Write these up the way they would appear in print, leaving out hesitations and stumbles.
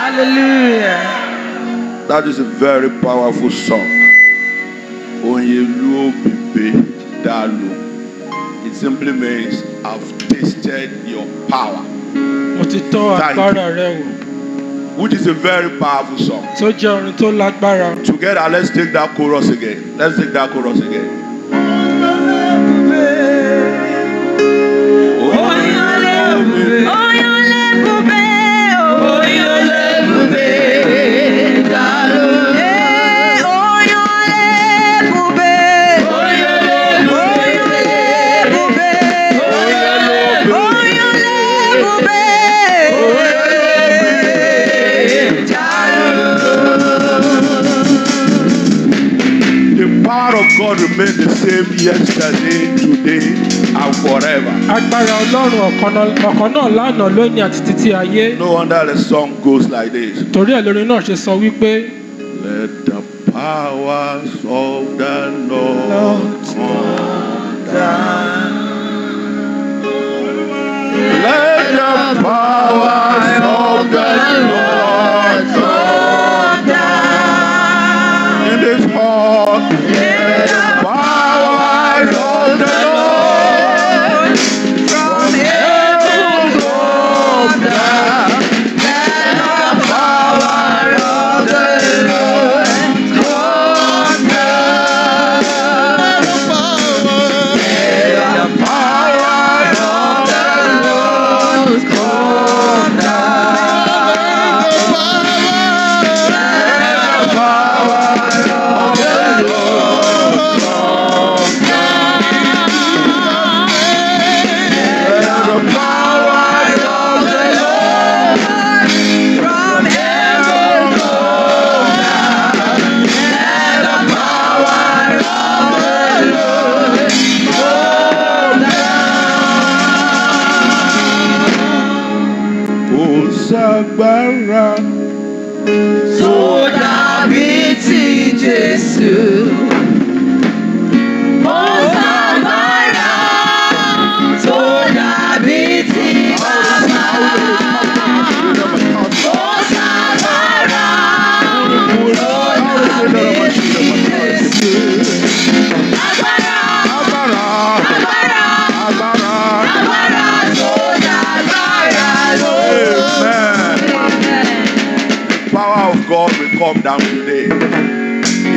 Hallelujah. That is a very powerful song. Onyelu Bibe Dalu. It simply means I've tasted your power. Mo ti tọ́ Thank agbára rẹ wò. Which is a very powerful song. Tó jẹ́ orin tó lágbára. Together, let's take that chorus again. Let's take that chorus again. God remain the same yesterday, today, and forever. Agbára Ọlọ́run ọ̀kan náà lánàá lónìí àti títí ayé. No wonder the song goes like this. Torí ẹ̀ lórin náà ṣe sọ wípé. Let the powers of the Lord come down. Let the powers of the Lord come down. In this heart. Agbára tó dàbí ti Jésù. Ó ṣàgbára tó dàbí ti Bàbá. Ó ṣàgbára tó dàbí ti Jésù. Agbára tó dàgbára ló. Power of God will come down today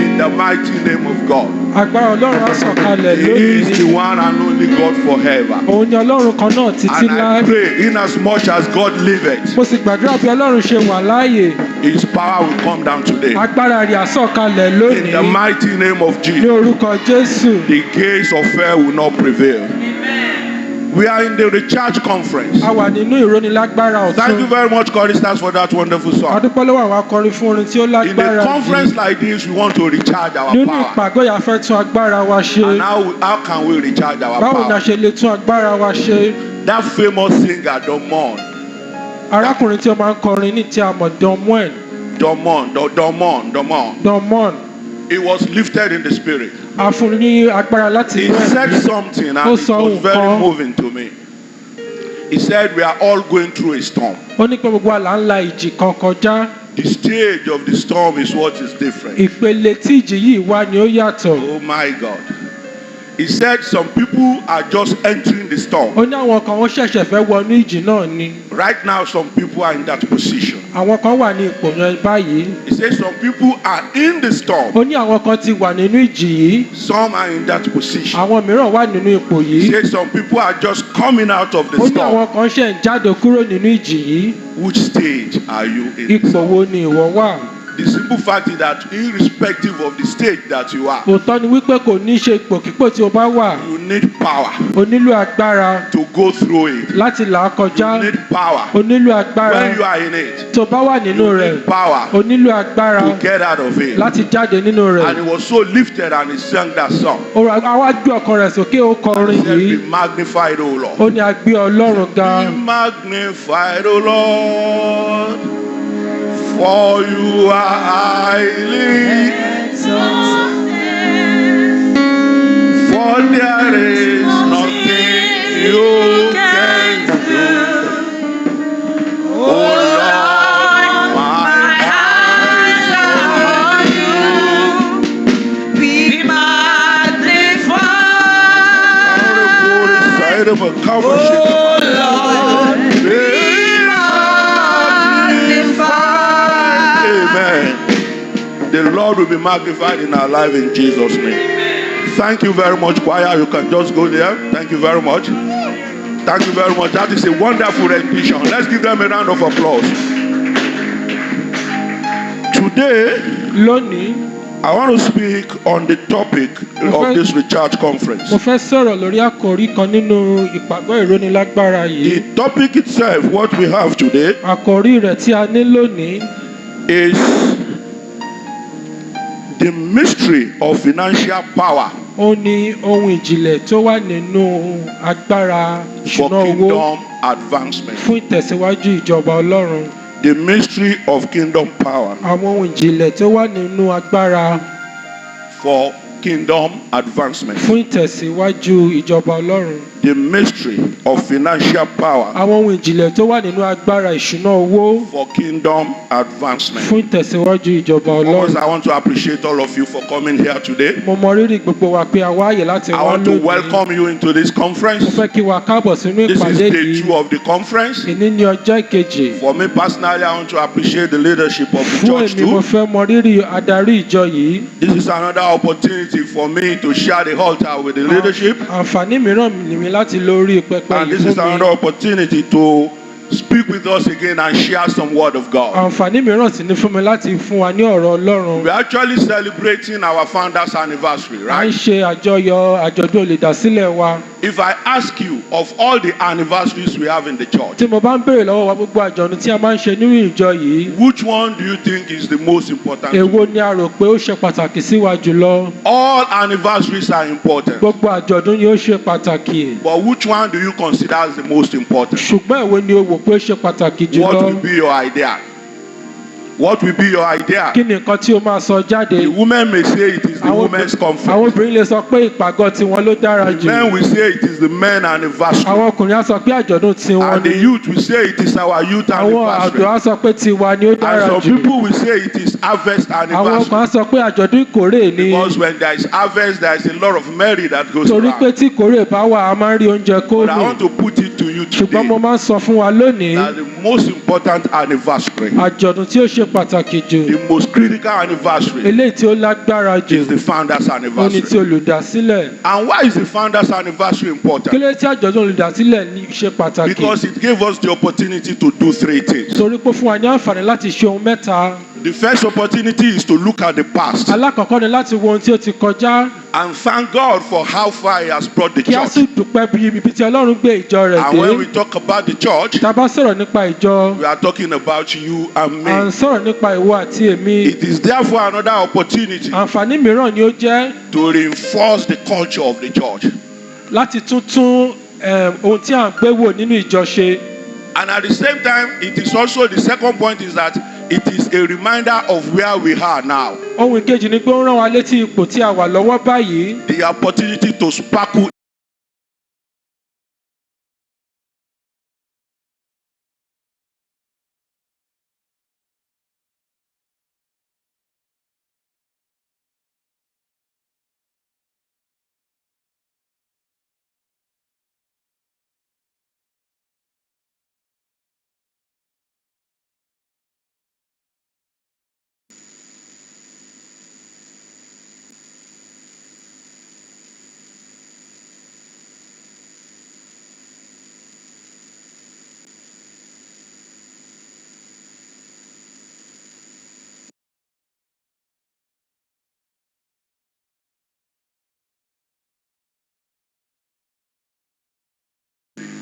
in the mighty name of God. Agbára Ọlọ́run á sọ̀kalẹ̀ He lónìí. is the one and only God forever. Òun ni Ọlọ́run kan náà títí And I láé. pray, in as much as God liveth, Mo sì gbàdúrà bí Ọlọ́run ṣe wà láàyè. His power will come down today. Agbára rẹ̀ á sọ̀kalẹ̀ In lónìí. the mighty name of Ní Jesus, orúkọ Jésù. the gates of hell will not prevail. We are in the recharge conference. A wà nínú ìrónilágbára Thank you ọ̀tun. very much, Choristers, for that wonderful song. Adúpẹ́ lọ́wọ́ àwọn akọrin fún orin tí ó In lágbára a conference yìí. like this, we want to recharge our Nínú power. ìpàgọ́ yà fẹ́ tún agbára wa ṣe. And how can we recharge our Báwo ni a power? ṣe lè tún agbára wa ṣe? That famous singer, Domon. Arákùnrin tí ó máa ń kọrin ní tí a mọ̀ Domon. Domon. He was lifted in the spirit. A fún ní agbára láti He inú said ẹ̀mí. something and Ó it sọ was very nǹkan. moving to me. He said, we are all going through a storm. Ó ní pé gbogbo àlá ńlá ìjì kan kọjá. The stage of the storm is what is different. Ìpele tí ìjì yìí wá ni ó yàtọ̀. Oh my God. He said some people are just entering the storm. Ó ní àwọn kan wọ́n ṣẹ̀ṣẹ̀ fẹ́ wọnú ìjì náà ni. Right now, some people are in that position. Àwọn kan wà ní ipò yẹn báyìí. He said some people are in the storm. Ó ní àwọn kan ti wà nínú ìjì yìí. Some are in that position. Àwọn mìíràn wà nínú ipò He yìí. said some people are just coming out of the Ó ní storm. àwọn kan ṣẹ̀ ń jáde kúrò nínú ìjì yìí. Which stage are you in? Ipò wo ni ìwọ wà? The simple fact is that irrespective of the stage that you are, Òótọ́ ni wípé kò ní ṣe ipòkípò tí o bá wà. you need power O nílò agbára to go through it. láti là á kọjá. You need power. O nílò agbára When you are in it, tó bá wà nínú you rẹ̀. need power O nílò agbára to get out of it. láti jáde nínú And rẹ̀. he was so lifted and he sang that song. Àwa gbé ọkàn rẹ̀ sókè ó He kọrin said, yìí. be magnified, O Lord. Ó ní a gbé Ọlọ́run ga. Be magnified, O Lord, for you are highly for there is nothing you can do. Oh Lord, my Amen. The Lord will be magnified in our life in Jesus' name. Thank you very much, choir. You can just go there. Thank you very much. Thank you very much. That is a wonderful rendition. Let's give them a round of applause. Today, Lónìí, I want to speak on the topic of this recharge conference. mo fẹ́ sọ̀rọ̀ lórí àkòrí kan nínú ìpàgọ́ ìrónilágbára yìí. The topic itself, what we have today, Àkòrí rẹ̀ tí a ní lónìí is the mystery of financial power ó ní ohun ìjìnlẹ̀ tó wà nínú agbára for ìṣúná owó kingdom advancement. fún ìtẹ̀síwájú ìjọba Ọlọ́run. The mystery of kingdom power Àwọn ohun ìjìnlẹ̀ tó wà nínú agbára for kingdom advancement. fún ìtẹ̀síwájú ìjọba Ọlọ́run. The mystery of financial power Àwọn ohun ìjìnlẹ̀ tó wà nínú agbára ìṣúná owó for kingdom advancement. fún ìtẹ̀síwájú ìjọba Always, Ọlọ́run. I want to appreciate all of you for coming here today. Mo mọ rírì gbogbo wa pé a wáyè láti I wá want to lónìí. welcome you into this Mo conference. fẹ́ kí wa káàbọ̀ sínú This is ìpàdé day yìí. 2 of the conference. Ìní ní ọjọ́ ìkejì. For me personally, I want to appreciate the leadership of the Fún church èmi mo too. fẹ́ mọ rírì adarí ìjọ yìí. This is another opportunity for me to share the altar with the leadership. Àǹfààní mìíràn ni mi láti lórí pẹpẹ And yìí this is fún another mi. opportunity to speak with us again and share some word of God. Àǹfààní mìíràn sì ni fún mi láti fún wa ní ọ̀rọ̀ Ọlọ́run. We're actually celebrating our founder's anniversary, À ń right? ṣe àjọyọ̀ àjọ̀dún olùdásílẹ̀ wa. If I ask you of all the anniversaries we have in the church, Tí mo bá ń béèrè lọ́wọ́ wa gbogbo àjọ̀dún tí a máa ń ṣe nínú ìjọ yìí, which one do you think is the most important? èwo ni a rò pé ó ṣe pàtàkì sí wa jùlọ? All anniversaries are important, Gbogbo àjọ̀dún ni ó ṣe pàtàkì. but which one do you consider as the most important? Ṣùgbọ́n èwo ni o wò pé ó ṣe pàtàkì What jùlọ? will be your idea? What will be your idea? Kí ni nǹkan tí o máa sọ jáde? The women may say it is the women's Àwọn conference. obìnrin lè sọ pé ìpàgọ́ tiwọn ló dára The jù. men will say it is the men anniversary. Àwọn ọkùnrin á sọ pé àjọ̀dún tiwọn And the ni. youth will say it is our youth Àwọn àdó anniversary. á sọ pé tiwa ni ó And dára some jù. people will say it is harvest Àwọn anniversary. kan á sọ pé àjọ̀dún ìkórè ni. Because when there is harvest, there is a lot of merry that goes Torí pé around. tí ìkórè bá wà, a máa ń rí oúnjẹ But I kórè. want to put it to you Ṣùgbọ́n mo today máa ń sọ fún wa lónìí, that the most important anniversary, àjọ̀dún tí ó ṣe pàtàkì jù, the most critical anniversary, eléyìí tí ó lágbára jù, is the founder's ó ní anniversary. ti olùdásílẹ̀. And why is the founder's anniversary Kí important? ló dé tí àjọ̀dún olùdásílẹ̀ ní ṣe pàtàkì? Because it gave us the opportunity to do 3 things. Torí pé fún wa ní àǹfààní láti ṣe ohun mẹ́ta. The first opportunity is to look at the past Alákọ̀ọ́kọ́ ni láti wo ohun tí ó ti kọjá, and thank God for how far He has brought the kí a sì church. dúpẹ́ bí ibi tí Ọlọ́run gbé ìjọ rẹ̀ And when we dé. talk about the church, Tá a bá sọ̀rọ̀ nípa ìjọ, we are talking about you and à ń me. sọ̀rọ̀ nípa ìwọ àti èmi. It is therefore another opportunity Àǹfààní mìíràn ni ó jẹ́ to reinforce the culture of the church. láti tún ohun tí à ń gbé wò nínú ìjọ ṣe. And at the same time, it is also the second point is that it is a reminder of where we are now. Ohun ìkejì ni pé ó rán wa létí ipò tí a wà lọ́wọ́ báyìí. The opportunity to sparkle.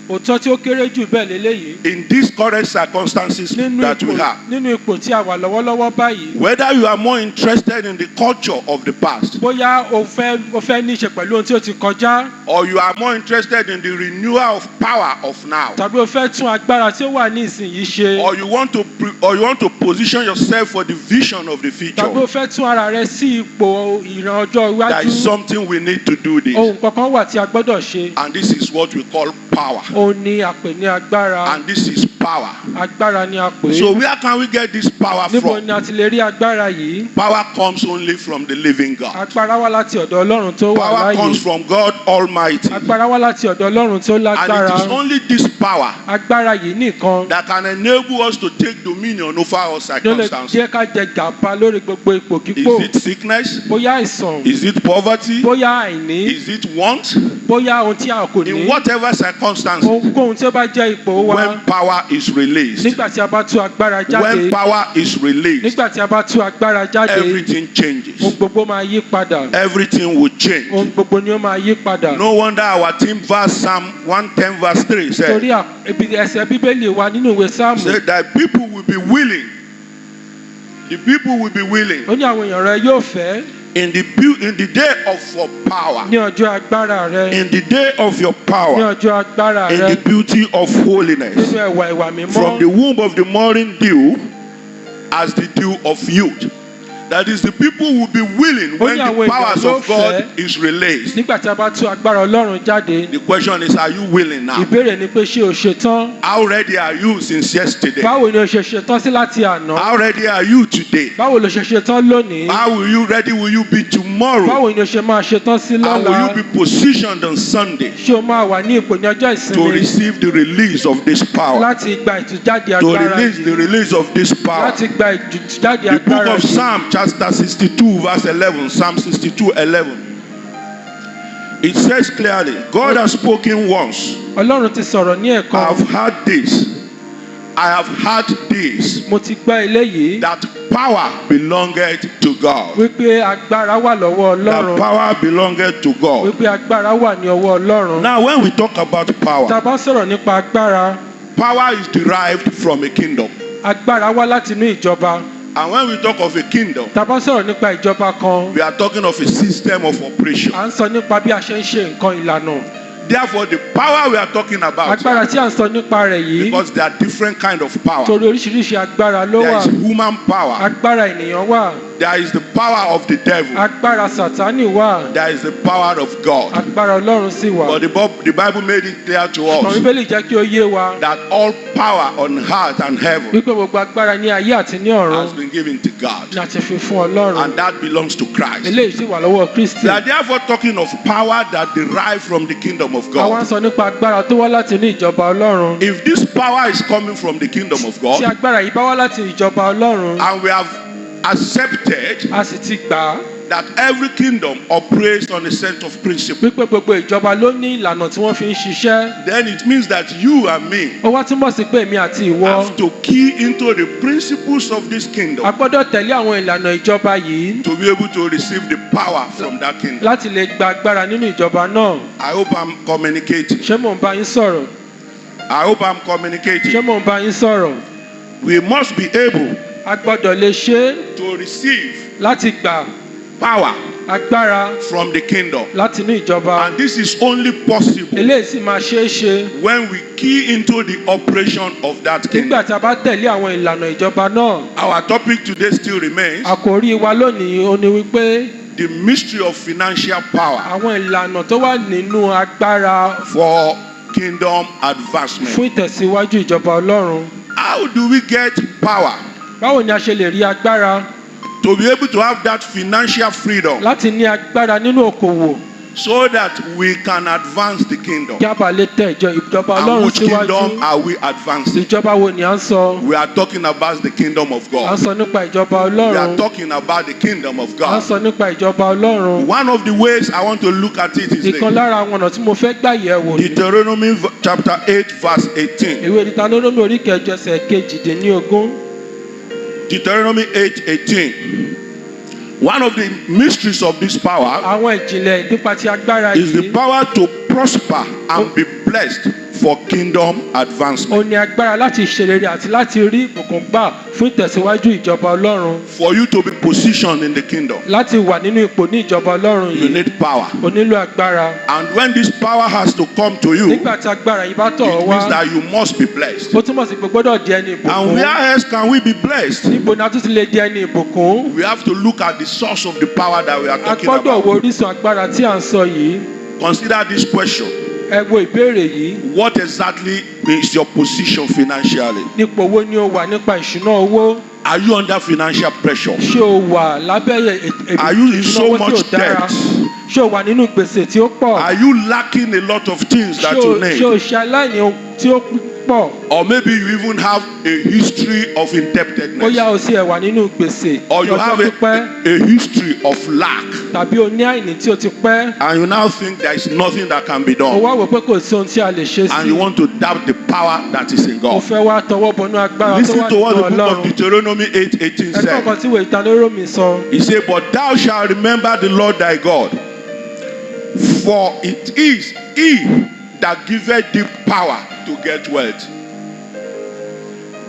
Òótọ́ tí ó kéré jù bẹ́ẹ̀ lélẹ́yìí. In these current circumstances that we have, Nínú ipò tí a wà lọ́wọ́lọ́wọ́ báyìí. whether you are more interested in the culture of the past Bóyá o fẹ́ ní í ṣe pẹ̀lú ohun tí ó ti kọjá, or you are more interested in the renewal of power of now, tàbí o fẹ́ tún agbára tí ó wà ní ìsinyìí ṣe, or you want to position yourself for the vision of the future, tàbí o fẹ́ tún ara rẹ sí ipò ìran ọjọ́ there is iwájú. something we need to do this. Ohun kankan wà tí a gbọ́dọ̀ ṣe. And this is what we call power. Òun ni a pè ní agbára. And this is power. agbára ni a pè So é. where can we get this power Níbo from? ni a ti lè rí agbára yìí? Power comes only from the living God. Agbára wá láti ọ̀dọ̀ Ọlọ́run tó wà Power comes láàyè. from God Almighty. Agbára wá láti ọ̀dọ̀ Ọlọ́run tó And lágbára. it is only this power Agbára yìí nìkan that can enable us to take dominion over our ló lè circumstances. jẹ́ ká jẹ gàba lórí gbogbo ipò Is kíkó. it sickness? Bóyá àìsàn, Is it poverty? bóyá àìní, Is it want? bóyá ohun tí a kò ní. In whatever circumstances, Ohunkóhun tí ó bá jẹ́ ipò wa. when power is released, Nígbà tí a bá tú agbára when jáde. power is released, Nígbà tí a bá tú agbára jáde. everything changes. Ohun gbogbo máa yí padà. Everything will change. Ohun gbogbo ni ó máa yí padà. No wonder our team verse Psalm 110 verse 3 said, Torí ẹsẹ̀ Bíbélì wa nínú ìwé Sáàmù. said that people will be willing. The people will be willing Ó ní àwọn èèyàn rẹ yóò fẹ́ in the day of your power, ní ọjọ́ agbára rẹ. in the day of your Ní power, ọjọ́ agbára in rẹ. the beauty of Nínú holiness, ẹwà ìwà from the mímọ́. womb of the morning dew as the dew of youth. That is, the people will be willing when the powers of God is released. Nígbà tí a bá tú agbára Ọlọ́run jáde. The question is, are you willing now? Ìbéèrè ni pé ṣé o ṣetán? How ready are you since yesterday? Báwo ni o ṣe ṣetán sí láti àná? How ready are you today? Báwo lo ṣe ṣetán lónìí? How ready will you be tomorrow? Báwo ni o ṣe máa ṣetán sí How will lọ́la? you be positioned on Sunday Ṣé o máa wà ní ipò ní ọjọ́ to ìsinmi receive the release of this power? láti gba ìtújáde To agbára release the yìí? release of this power. Láti gba ìtújáde The book agbára of yìí? Psalm chapter 62 verse 11. Psalm 62:11. It says clearly, God has spoken once. Ọlọ́run ti sọ̀rọ̀ ní I ẹ̀kan. have heard this. I have heard this. Mo ti gbọ́ eléyìí That power belongeth to God. wípé agbára wà lọ́wọ́ That Ọlọ́run. power belongeth to God. Wípé agbára wà ní ọwọ́ Ọlọ́run. Now when we talk about Tá a power, bá sọ̀rọ̀ nípa agbára, power is derived from a kingdom. agbára wá láti inú ìjọba. And when we talk of a kingdom, Tá a bá sọ̀rọ̀ nípa ìjọba kan, we are talking of a system of operation. à ń sọ nípa bí a ṣe ń ṣe nǹkan ìlànà. Therefore, the power we are talking about, Agbára tí à ń sọ nípa rẹ̀ yìí, because there are different kind of power. torí oríṣiríṣi agbára ló There wà. is human power. Agbára ènìyàn wà. There is the power of the devil. Agbára Sàtánì wà. There is the power of God. Agbára Ọlọ́run sì wà. But the Bible made it clear to Ṣùgbọ́n us Bíbélì jẹ́ kí ó yé wa that all power on earth and heaven wípé gbogbo agbára ní ayé àti ní ọ̀run has been given to God. ni a ti fi fún Ọlọ́run. And that belongs to Christ. Eléyìí sì wà lọ́wọ́ Kristi. We are therefore talking of power that derive from the kingdom of Àwa ń God. sọ nípa agbára tó wá láti inú ìjọba Ọlọ́run. If this power is coming from the kingdom of Tí God, agbára yìí bá wá láti ìjọba Ọlọ́run, and we have accepted a sì ti gbà á that every kingdom operates on a set of principles, wípé gbogbo ìjọba ló ní ìlànà tí wọ́n fi ń ṣiṣẹ́. then it means that you and me Ó wá túmọ̀ sí pé èmi àti ìwọ have to key into the principles of this kingdom a gbọ́dọ̀ tẹ̀lé àwọn ìlànà ìjọba yìí to be able to receive the power from that kingdom. láti lè gba agbára nínú ìjọba náà. I hope I'm communicating. Ṣé mò ń bá yín sọ̀rọ̀? I hope I'm Ṣé communicating. mò ń bá yín sọ̀rọ̀? We must be able A gbọ́dọ̀ lè ṣe é to receive láti gbà power agbára from the kingdom. láti inú ìjọba. And this is only possible Eléyìí sì máa ṣeé ṣe when we key into the operation of that kingdom. nígbà tí a bá tẹ̀lé àwọn ìlànà ìjọba náà. Our topic today still remains Àkòrí wa lónìí ó ní wípé the mystery of financial power àwọn ìlànà tó wà nínú agbára for kingdom advancement. fún ìtẹ̀síwájú ìjọba Ọlọ́run. How do we get power Báwo ni a ṣe lè rí agbára to be able to have that financial freedom láti ní agbára nínú òkòwò so that we can advance the kingdom? kí a bá lè tẹ ìjọba And Ọlọ́run which kingdom síwájú? are we advancing? Ìjọba wo ni à ń sọ? We are talking about the kingdom of À ń God. sọ nípa ìjọba We are Ọlọ́run. talking about the kingdom of À ń God. sọ nípa ìjọba Ọlọ́run. One of the ways I want to look at it is Ìkan the lára àwọn ọ̀nà tí mo fẹ́ gbà yẹ̀ wò ni. Deuteronomy chapter 8 verse 18. Ìwé Deuteronomy orí kẹjọ ẹsẹ̀ kejìdínlógún. Deuteronomy 8:18. One of the mysteries of this power Àwọn ìjìnlẹ̀ nípa ti agbára is the yìí. power to prosper and be blessed for kingdom advancement. Ó ní agbára láti ṣèrèrè àti láti rí ìbùkún gbà fún ìtẹ̀síwájú ìjọba Ọlọ́run. For you to be positioned in the kingdom, Láti wà nínú ipò ní ìjọba Ọlọ́run you yìí, need power. o nílò agbára. And when this power has to come to you, it Nígbà tí agbára yìí bá tọ̀ ọ́ means wá, that you must be blessed. ó túmọ̀ sí pé gbọ́dọ̀ di ẹni And ìbùkún. where else can we be blessed? Níbo ni a tún ti lè di ẹni ìbùkún? We have to look at the source of the power that we are A talking gbọ́dọ̀ wo about. orísun agbára tí à ń sọ yìí. Consider this question. ẹ wo ìbéèrè yìí. What exactly is your position financially? Nípò wo ni o wà nípa ìṣúná owó? Are you under financial pressure? Ṣé o wà lábẹ́ Are you in so ìṣúná owó tí ò much dára? debt? Ṣé o wà nínú gbèsè tí ó pọ̀? Are you lacking a lot of things that you Ṣé o need? ṣe aláìní ohun tí ó pọ̀? Or maybe you even have a history of indebtedness. Bóyá o sì ẹ̀ wà nínú gbèsè Or you have ọjọ́ pípẹ́ a history of lack. tàbí o ní àìní tí o ti pẹ́. And you now think there is nothing that can be O done. wá wò pé kò sí ohun tí a lè ṣe And sí. you want to doubt the power that is in O God. fẹ́ wá tọwọ́ bọnú agbára tó Listen wà to what nínú the book of Ọlọ́run. Deuteronomy 8:18 Ẹ̀kọ́ kan said. tí ìwé ìtanilóró mi sọ. He said, "But thou shalt remember the Lord thy God, for it is he that giveth thee power to get wealth."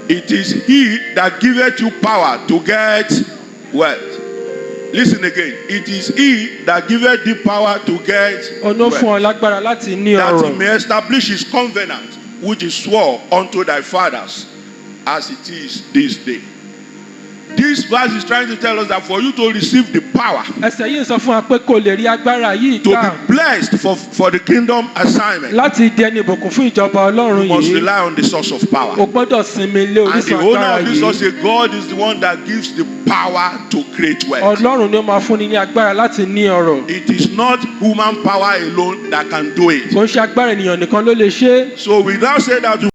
It is he that giveth you power to get wealth. Listen again. It is he that giveth thee power to get Ọ̀nà fún wealth, ọ lágbára láti ní that he ọrọ̀. may establish his covenant, which he swore unto thy fathers, as it is this day. This verse is trying to tell us that for you to receive the power, Ẹsẹ̀ yìí ń sọ fún wa pé kò lè rí agbára yìí to gbà be blessed for the kingdom assignment, láti di ẹni ìbùkún fún ìjọba Ọlọ́run you must yìí. rely on the source of power. O gbọ́dọ̀ sinmi lé And the orísun owner agbára of this source yìí. is God, is the one that gives the power to create wealth. Ọlọ́run ni ó máa fúnni ní agbára láti ní ọrọ̀. It is not human power alone that can do it. Kò ń ṣe agbára ènìyàn nìkan ló lè ṣe é. So we now say that we have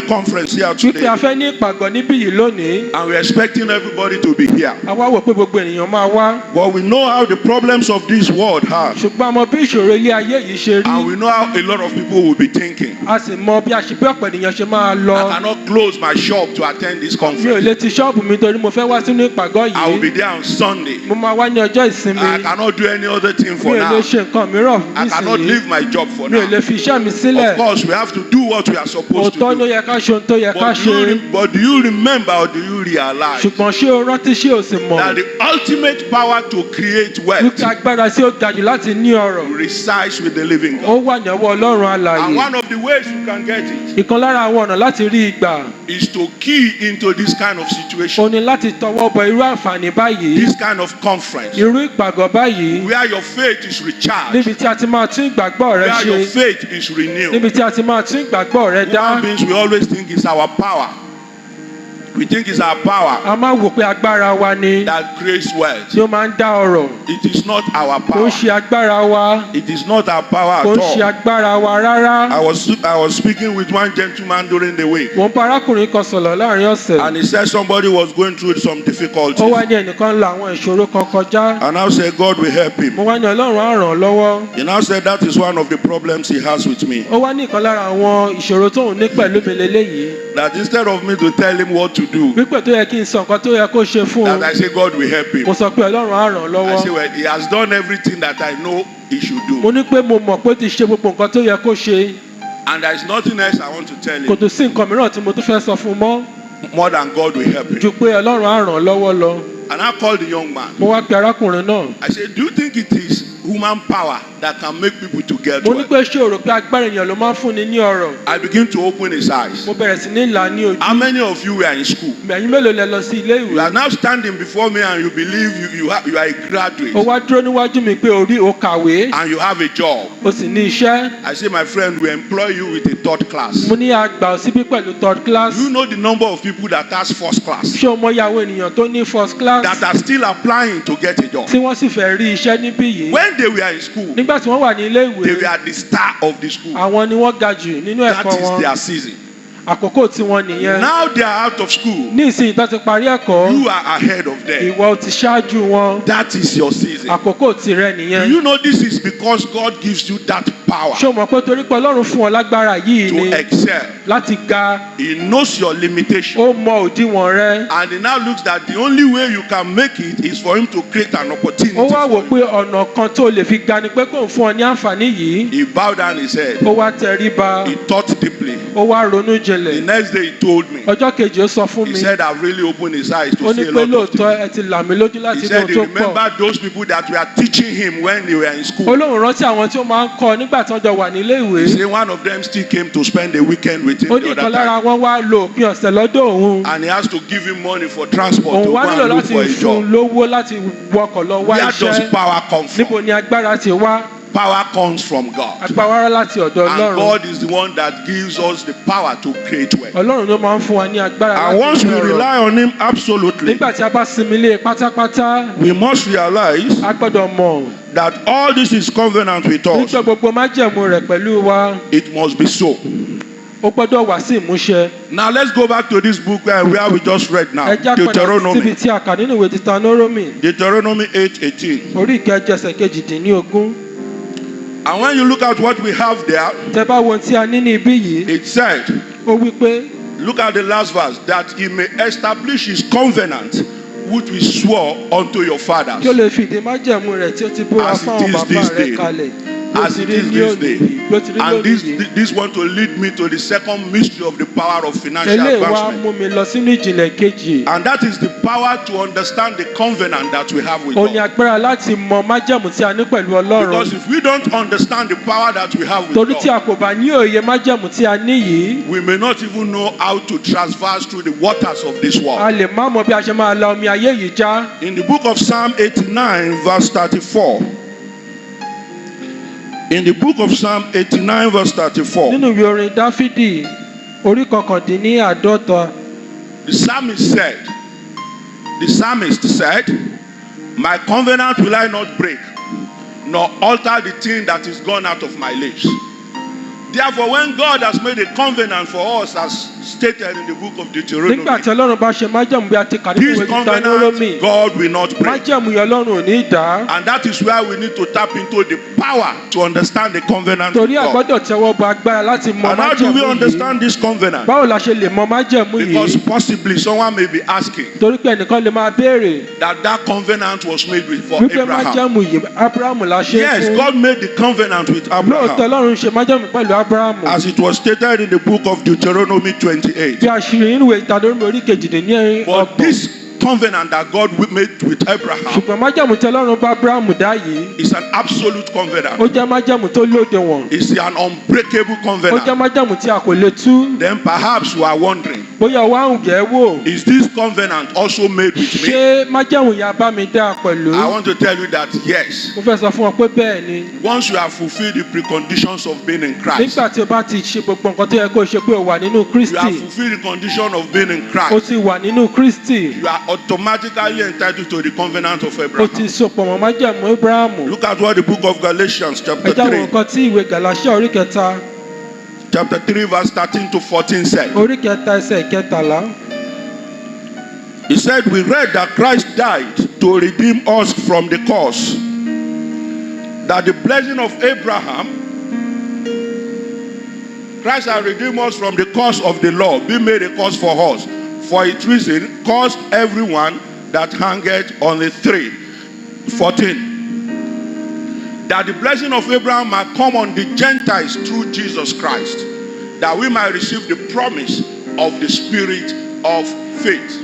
a conference here Wípé today, a fẹ́ ní ìpàgọ́ níbí yìí lónìí. and we're expecting everybody to be here. A wá wò pé gbogbo ènìyàn máa wá. But we know how the problems of this world are, Ṣùgbọ́n a mọ bí ìṣòro ilé ayé yìí ṣe and rí. we know how a lot of people will be thinking. A sì mọ bí a ṣe bí ọ̀pọ̀ ènìyàn ṣe máa lọ. I cannot close my shop to attend this Mi ò conference. lè ti ṣọ́ọ̀bù mi torí mo fẹ́ wá sínú ìpàgọ́ I will be yìí. there on Sunday. Mo máa wá ní ọjọ́ ìsinmi. I cannot do any other thing Mi for ò lè now. ṣe nǹkan mìíràn I cannot nísìnyí. leave my job for Mi ò now. lè fi iṣẹ́ mi Of sílẹ̀. course, we have to do what we are supposed to Òótọ́ ló do. yẹ ká ṣe ohun tó yẹ ká ṣe. But do you remember or do you realize Ṣùgbọ́n ṣé o rántí ṣé o sì mọ̀? that the ultimate power to create wealth Wípé agbára tí ó ga jù láti ní ọrọ̀. resides with the living Ó God? wà ní ọwọ́ Ọlọ́run And alààyè. one of the ways you can get it Ìkan lára àwọn ọ̀nà láti rí ìgbà. is to key into this kind of O situation, ní láti tọwọ́ bọ irú àǹfààní báyìí. this kind of conference, Irú ìpàgọ́ báyìí. where your faith is recharged, Níbi tí a ti máa tún ìgbàgbọ́ rẹ where your ṣe. faith is renewed. Níbi tí a ti máa tún ìgbàgbọ́ rẹ dá. Human beings, we always think it's our power. We think it's our power A máa wò pé agbára wa ni that creates wealth. tí ó máa ń dá ọrọ̀. It is not our Kò ń power. ṣe agbára wa. It is not our power Kò at ń ṣe all. agbára wa rárá. I was speaking with one gentleman during the week, Mo ń bá arákùnrin kan sọ̀rọ̀ láàrin ọ̀sẹ̀. and he said somebody was going through some difficulties. Ó wá ní ẹnìkan la àwọn ìṣòro kan kọjá. And I said, God will help him. Mo wá ní Ọlọ́run á ràn án lọ́wọ́. He now said that is one of the problems he has with me. Ó wá ní ìkan lára àwọn ìṣòro tóun ní pẹ̀lú mi leléyìí. That instead of me to tell him what to do, Wípé tó yẹ kí n sọ nǹkan tó yẹ kó ṣe fún un. that I say God will help him. Mo sọ pé Ọlọ́run á ràn án I lọ́wọ́. say, well, he has done everything that I know he should Mo do. ní pé mo mọ̀ pé ó ti ṣe gbogbo nǹkan tó yẹ kó ṣe. And there is nothing else I want to tell Kò him tó sí nǹkan mìíràn tí mo tún fẹ́ sọ fún un mọ́. more than God will help him. Ju pé Ọlọ́run á ràn án lọ́wọ́ lọ. And I called the young man. Mo wá pe arákùnrin náà. I said, do you think it is human power that can make people to get Mo ní wealth? pé ṣé o rò pé agbára ènìyàn ló máa ń fúnni ní ọrọ̀? I begin to open his eyes. Mo bẹ̀rẹ̀ sí ní là ní ojú. How many of you were in school? Ẹ̀yin mélòó lẹ lọ sí ilé You are ìwé? now standing before me and you believe you are a graduate O wá dúró níwájú mi pé o kàwé, and you have a job. o sì ní iṣẹ́. I say, my friend, we employ you with a third class. Mo ní àgbà ò síbí pẹ̀lú third class. You know the number of people that has first class Ṣé o mọ iye àwọn ènìyàn tó ní first class that are still applying to get a job? tí wọ́n sì fẹ́ rí iṣẹ́ níbí yìí? When they were in school, Nígbà tí wọ́n wà ní ilé they ìwé, were the star of the school. àwọn ni wọ́n ga jù nínú That ẹ̀kọ́ is wọn. their season. Àkókò tí wọ́n nìyẹn. Now they are out of school. Ní ìsinyìí tó ti parí ẹ̀kọ́, You are ahead of them. ìwọ ti ṣáájú wọn. That is your season. Àkókò tirẹ̀ Do nìyẹn. you know this is because God gives you that power Ṣé o mọ̀ pé torí pé Ọlọ́run fún ọ lágbára yìí to ni excel? láti ga, He knows your limitation. ó mọ òdiwọ̀n rẹ. And he now looks that the only way you can make it is for him to create an opportunity. Ó wá wò for pé ọ̀nà kan tó lè fi ga ni pé kò ń fún ọ ní àǹfààní yìí. you. He bowed down his head. Ó wá tẹríba, He thought deeply. ó wá ronú The jinlẹ̀. next day he told me. Ọjọ́ kejì ó sọ fún He mi. said, I've really opened his eyes Ó to ní see a pé lot of lóòótọ́ things. ẹ ti là mí lójú He láti ní said ohun he tó pọ̀. remembered those people that were teaching him when they were in school. Olóhùn rántí àwọn tí ó máa ń kọ́ nígbà tí wọ́n jọ wà nílé ìwé. He said one of them still came to spend the weekend with him Ó the ní other ìkan lára time. wọn wá lo òpin ọ̀sẹ̀ lọ́dọ̀ òun. And he has to give him money for transport Òun to go wá nílò and look láti for a fún un job. lówó láti wọkọ̀ lọ wá Where does iṣẹ́. power come Níbo from? ni agbára ti wá? Power comes from God. agbára wá láti ọ̀dọ̀ And ọlọ́run. God is the one that gives us the power to create wealth. Ọlọ́run ló máa ń fún wa ní agbára And once láti we ní ọrọ̀. rely on Him absolutely, Nígbà tí a bá sinmi lé pátápátá, we must realize a gbọ́dọ̀ mọ̀ that all this is covenant with us. wípé gbogbo májẹ̀mú rẹ̀ pẹ̀lú wa, It must be so. ó gbọ́dọ̀ wá sí ìmúṣẹ. Now let's go back to this book where we just read now. Ẹ já padà síbi Deuteronomy. tí a kà nínú ìwé Deuteronomy, Deuteronomy 8:18. orí ìkẹjọ ẹsẹ̀ kejìdínlógún. And when you look at what we have there, Tẹ́ bá wo ohun tí a ní ní ibí yìí, it said, ó wí pé look at the last verse, that He may establish His covenant which He swore unto your fathers. kí ó lè fìdí májẹ̀mú rẹ̀ tí ó ti búra As it fáwọn is bàbá this rẹ̀ day. kalẹ̀. Ló As ti it rí is ní this òní day. yìí, ló ti rí And lónìí yìí. this want to lead me to the second mystery of the power of financial Eléyìí wá advancement. mú mi lọ sínú ìjìnlẹ̀ kejì. And that is the power to understand the covenant that we have with Ó ní God. agbára láti mọ májẹ̀mú tí a ní pẹ̀lú Ọlọ́run. Because if we don't understand the power that we have with Torí tí God, a kò bá ní òye májẹ̀mú tí a ní yìí, we may not even know how to traverse through the waters of this a world. lè má mọ bí a ṣe máa la omi ayé yìí já. In the book of Psalm 89, verse 34. In the book of Psalm 89, verse 34, Nínú ìwé orin Dáfídì, orí kọkàndínláàádọ́ta, the psalmist said, my covenant will I not break, nor alter the thing that is gone out of my lips. Therefore, when God has made a covenant for us, as stated in the book of Deuteronomy, nígbà tí Ọlọ́run bá ṣe májẹ̀mú bí a ti kà nínú this ìwé covenant Deuteronomy, God will not break. májẹ̀mú yẹn Ọlọ́run ò ní dá. And that is where we need to tap into the power to understand the covenant with Torí a God. gbọ́dọ̀ tẹ́wọ́ bọ agbára láti mọ And how do we májẹ̀mú yìí. understand this covenant? Báwo la ṣe lè mọ májẹ̀mú Because yìí? possibly someone may be asking Torí pé ẹnìkan lè máa béèrè that covenant was made with for wípé Abraham. májẹ̀mú yìí Ábúráhámù la ṣe é Yes, fún. God made the covenant with Lóòótọ́ Abraham, Ọlọ́run ṣe májẹ̀mú pẹ̀lú Ábúráhámù. as it was stated in the book of Deuteronomy 28. Bí a ṣe rí nínú ìwé Deuteronomy orí kejìdínlọ́gbọ̀n. But this covenant that God made with Abraham Ṣùgbọ́n májẹ̀mú tí Ọlọ́run bá Ábúráhámù dá yìí, is an absolute ó covenant. jẹ́ májẹ̀mú tó lódiwọ̀n. It's an unbreakable Ó jẹ́ covenant. májẹ̀mú tí a kò lè tú. Then perhaps you are wondering, Bóyá wá ń yẹ̀ ẹ́ wò. is this covenant also made with me? Ṣé májẹ̀mú yẹn bá mi dá pẹ̀lú? I want to tell you that yes, Mo fẹ́ sọ fún ọ pé bẹ́ẹ̀ ni. once you have fulfilled the preconditions of being in Christ, Nígbà tí o bá ti ṣe gbogbo nǹkan tó yẹ kó o ṣe pé o wà nínú you have Kristi, fulfilled the condition of being in o Christ, ti wà nínú Kristi, you are automatically entitled to the covenant of o Abraham. ti sopọ̀ mọ́ májẹ̀mú Ábúráhámù. Look at what the book of Galatians Ẹ chapter jáwọ́ 3, nǹkan tí ìwé Gàláṣíà orí kẹta, chapter 3 verse 13 to 14 said. orí kẹta ẹsẹ̀ ìkẹtàlá. He said, we read that Christ died to redeem us from the curse, that the blessing of Abraham, Christ has redeemed us from the curse of the law, being made a curse for us. For its reason, cursed everyone that hangeth on the tree. 14. That the blessing of Abraham might come on the Gentiles through Jesus Christ, that we might receive the promise of the Spirit of faith.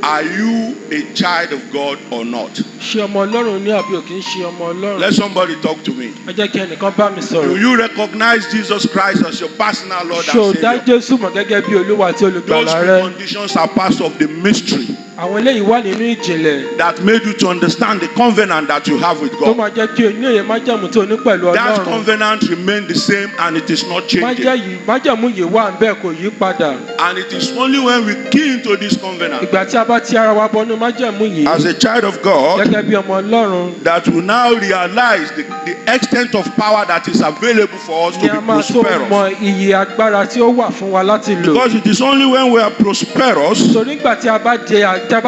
Are you a child of God or not? Ṣé ọmọ Ọlọ́run ní àbí ò kì í ṣe ọmọ Ọlọ́run? Let somebody talk to me. Ẹ jẹ́ kí ẹnìkan bá mi Do sọ̀rọ̀. you recognize Jesus Christ as your personal Lord Ṣé o and dá Savior? Jésù mọ̀ gẹ́gẹ́ bí Olúwa àti Those olùgbàlà rẹ? conditions are part of the mystery Àwọn eléyìí wà nínú ìjìnlẹ̀ that made you to understand the covenant that you have with tó God. máa jẹ́ kí o ní òye májẹ̀mú tó ní pẹ̀lú That Ọlọ́run. covenant remains the same and it is not changing. Májẹ̀mú yìí wà ń bẹ́ẹ̀ kò yí padà. And it is only when we key into this covenant Ìgbà tí a bá ti ara wa bọnú májẹ̀mú yìí as a child of God gẹ́gẹ́ bí ọmọ Ọlọ́run that we now realize the extent of power that is available for us ni to a be máa tó prosperous. mọ iye agbára tí ó wà fún wa láti lò. Because it is only when we are prosperous Torí ìgbà tí a bá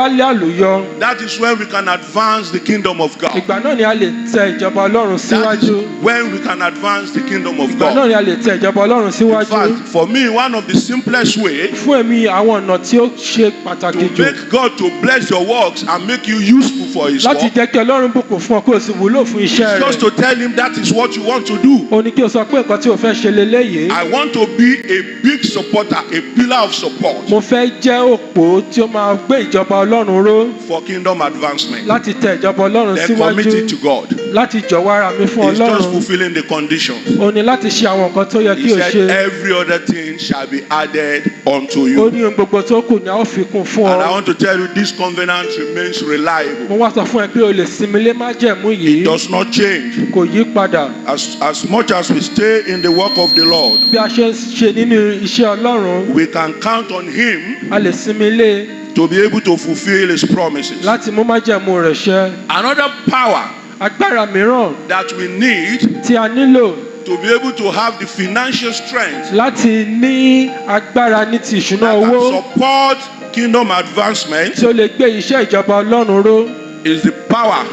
lé àlùyọ, that is when we can advance the kingdom of God. ìgbà náà ni a lè tẹ ìjọba Ọlọ́run That is síwájú. when we can advance the kingdom of Ìgbà náà God. ni a lè tẹ ìjọba Ọlọ́run In síwájú. fact, for me, one of the simplest ways Fún èmi àwọn ọ̀nà tí ó ṣe pàtàkì to jù make God to bless your works and make you useful for His láti work jẹ́ kí Ọlọ́run bùkún fún ọ kí o sì wúlò fún iṣẹ́ is just rẹ̀. to tell Him that is what you want to do. O ní kí o sọ pé nǹkan tí o fẹ́ ṣe leléyìí. I want to be a big supporter, a pillar of support Mo fẹ́ jẹ́ òpó tí ó máa gbé ìjọba Ọlọ́run ró for kingdom advancement. láti tẹ ìjọba Ọlọ́run Then commit it síwájú to God. láti jọ̀wọ́ ara mi fún It's just Ọlọ́run. fulfilling the conditions. O ní láti ṣe àwọn nǹkan tó yẹ He kí o said, ṣe. every other thing shall be added unto Ó you. ní ohun gbogbo tó kù ni a ó fi kún fún And I ọ. want to tell tell you this covenant remains reliable. mo wá sọ fún ẹ pé o lè sinmi lé májẹ̀mú It yìí does not change. kò yí padà. As much as we stay in the work of the Lord, bí a ṣe ń ṣe nínú iṣẹ́ Ọlọ́run we can count on Him a lè sinmi lé to be able to fulfill His promises. láti mú májẹ̀mú rẹ̀ ṣẹ. Another power agbára mìíràn that we need tí a nílò to be able to have the financial strength láti ní agbára ní ti ìṣúná that owó can support kingdom advancement tí ó lè gbé iṣẹ́ ìjọba Ọlọ́run ró is the power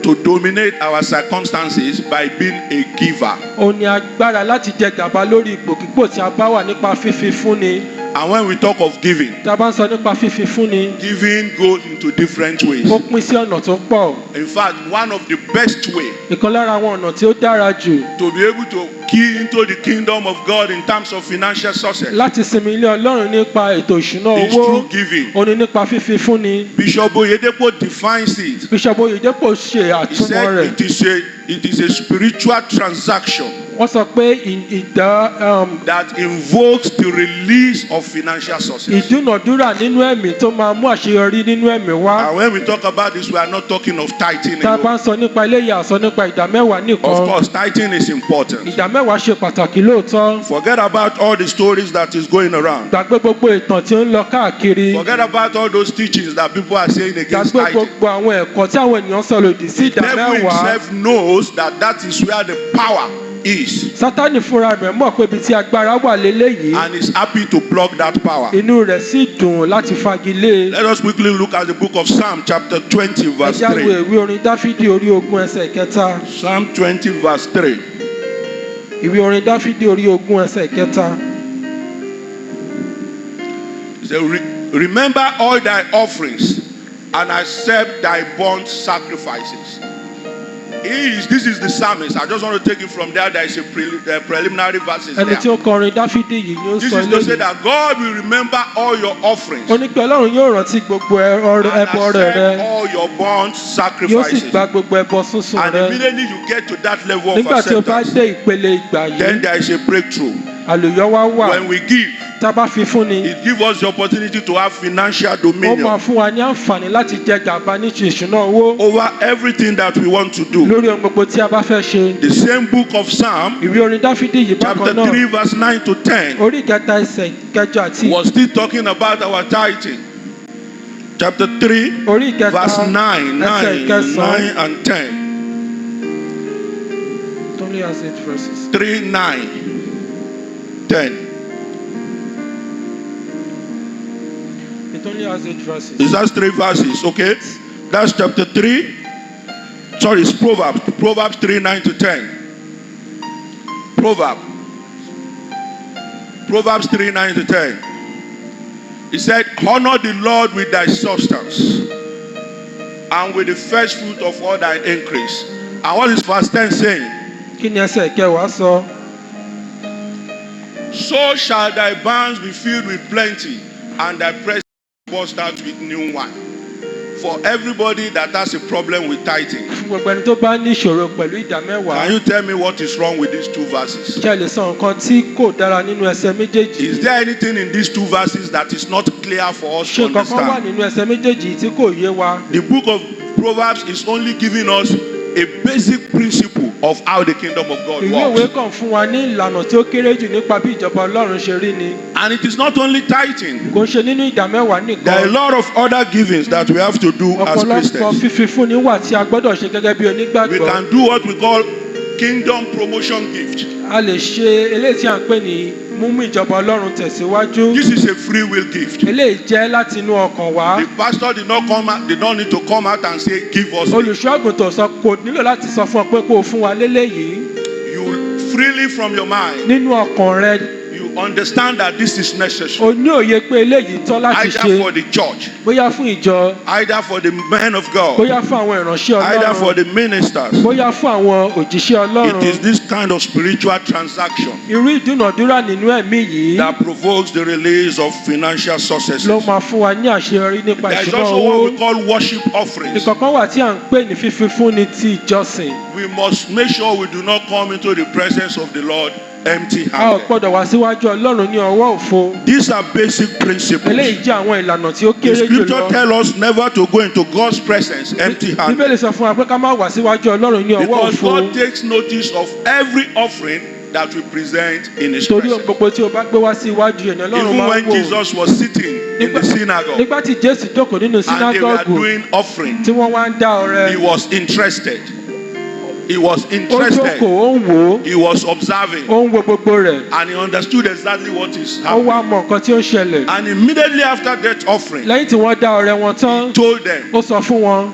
to dominate our circumstances by being a giver. ó ní agbára láti jẹ gàba lórí ipòkípò tí a bá wà nípa fífi fúnni. And when we talk of giving, tí a bá ń sọ nípa fífi fúnni giving goes into different ways. ó pín sí ọ̀nà tó pọ̀. In fact, one of the best way ìkan lára àwọn ọ̀nà tí ó dára jù to be able to key into the kingdom of God in terms of financial success láti sinmi ilé Ọlọ́run nípa ètò ìṣúná is owó through giving. ó ní nípa fífi fúnni. Bishop Oyedepo defines it. Bishop Oyedepo ṣe He àtúmọ̀ said rẹ̀. it is a spiritual transaction wọ́n sọ pé that invokes the release of financial success. ìdúnàdúrà nínú ẹ̀mí tó máa mú àṣeyọrí nínú ẹ̀mí wá. And when we talk about this, we are not talking of tithing tá a bá alone. ń sọ nípa eléyìí a sọ nípa ìdámẹ́wàá Of nìkan. course, tithing is important. ìdámẹ́wàá ṣe pàtàkì lóòótọ́. Forget about all the stories that is going around. gbàgbé gbogbo ìtàn tí ó ń lọ káàkiri. Forget about all those teachings that people are saying against gbàgbé tithing. gbogbo àwọn ẹ̀kọ́ tí àwọn ènìyàn sọ lòdì sí The devil ìdámẹ́wàá. himself knows that that is where the power is, Sátánì fúnra rẹ̀ mọ̀ pé ibi tí agbára wà léléyìí. and is happy to block that power. inú rẹ̀ sì dùn láti fagilé. Let us quickly look at the book of Psalm chapter 20 verse ẹja wo 3. ìwé orin Dáfídì orí ogún ẹsẹ̀ kẹta. Psalm 20 verse 3. ìwé orin Dáfídì orí ogún ẹsẹ̀ kẹta. It says, remember all thy offerings and accept thy burnt sacrifices. This is the psalmist. I just want to take it from there. There is a preliminary verses ẹni tí there. ó kọrin Dáfídì yìí ni ó This sọ is to say eléyìí. that God will remember all your offerings ó ní pé Ọlọ́run yóò rántí gbogbo and ẹbọ accept rẹ̀ all your burnt yóò sì sacrifices. gba gbogbo ẹbọ sísun And rẹ̀. immediately you get to that level of nígbà tí o bá acceptance, dé ìpele ìgbà then yìí there is a breakthrough. àlùyọ wá wà. When we give, tá a bá fi fún ni it gives us the opportunity to have financial ó máa dominion fún wa ní àǹfààní láti jẹ gàba ní ti ìṣúná owó over everything that we want to do. lórí ohun gbogbo tí a bá fẹ́ ṣe. The same book of Psalm, ìwé orin Dáfídì yìí chapter bákan 3, náà verse 9 to 10, orí ìkẹta ẹsẹ̀ kẹjọ àti was still talking about our tithing. Chapter 3, orí ìkẹta verse 9, ẹsẹ̀ 9 kẹsàn-án. and 10. It only has 8 verses. 3, 9, 10. It only has 8 verses. Is that 3 verses? Okay. That's chapter 3. Sorry, it's Proverbs. Proverbs 3, 9 to 10. Proverbs 3, 9 to 10. He said, honor the Lord with thy substance and with the first fruit of all thy increase. And what is verse 10 saying? kí ni ẹsẹ̀ kẹwàá sọ? So shall thy barns be filled with plenty, and thy press burst out with new wine. For everybody that has a problem with tithing, fún gbogbo ẹni tó bá ní ìṣòro pẹ̀lú ìdámẹ́wàá. can you tell me what is wrong with these two verses? kí ẹ lè sọ nǹkan tí kò dára nínú ẹsẹ̀ méjèèjì. Is there anything in these two verses that is not clear for us to ṣé nǹkan kan wà understand? nínú ẹsẹ̀ méjèèjì tí kò yé wa? The book of Proverbs is only giving us a basic principle of how the kingdom of God ìwé òwe works. kàn fún wa ní ìlànà tí ó kéré jù nípa bí ìjọba Ọlọ́run ṣe rí ni. And it is not only tithing. kò ń ṣe nínú ìdámẹ́wàá There are a nìkan. lot of other givings that we have to do as ọ̀pọ̀lọpọ̀ Christians. fífi fúnni wà tí a gbọ́dọ̀ ṣe gẹ́gẹ́ bí We onígbàgbọ́. can do what we call kingdom promotion gift. a lè ṣe eléyìí tí a ń pè ní múmú ìjọba Ọlọ́run tẹ̀síwájú. This is a free will gift. eléyìí jẹ́ láti inú ọkàn wá. The pastor did not need to come out and say, give us this. olùṣọ́ àgùntàn sọ kò nílò láti sọ fún ọ pé kó o fún wa léléyìí. You freely from your mind, nínú ọkàn rẹ you understand that this is necessary. o ní òye pé eléyìí tọ́ láti Either for ṣe the church, bóyá fún ìjọ either for the men of God, bóyá fún àwọn ìránṣẹ́ either for Ọlọ́run the ministers. bóyá fún àwọn òjíṣẹ́ It is Ọlọ́run. this kind of spiritual transaction irú ìdúnàdúrà nínú ẹ̀mí yìí that provokes the release of financial successes. ló máa fún wa ní àṣeyọrí nípa There is ìṣúná also owó. what we call worship offerings. ìkọ̀kan wà tí à ń pè ní fífi fúnni ti ìjọsìn. We must make sure we do not come into the presence of the Lord God a ò empty-handed. gbọ́dọ̀ wá síwájú ọlọ́run ní ọwọ́ òfo. These are basic principles. eléyìí jẹ́ àwọn ìlànà tí ó The kéré scripture jùlọ. tells us never to go into God's presence empty-handed. bíbélì sọ fún wa pé ká má wá síwájú ọlọ́run ní ọwọ́ Because òfo. God takes notice of every offering that we present in His torí ohun presence. gbogbo tí o bá gbé wá sí iwájú ènìyàn ọlọ́run Even máa when ń wò. Jesus was sitting in the synagogue nígbà tí jésù jókòó nínú and they were sínágọ́gù doing offering, tí wọ́n wá ń dá ọrẹ. He was interested. He was ó interested. jókòó ó ń wò ó. He was observing. ó ń wo gbogbo rẹ̀. And he understood exactly what is ó wá happening. mọ nǹkan tí ó ń ṣẹlẹ̀. And immediately after that offering, lẹ́yìn tí wọ́n dá ọrẹ wọn tán he told them, ó sọ fún wọn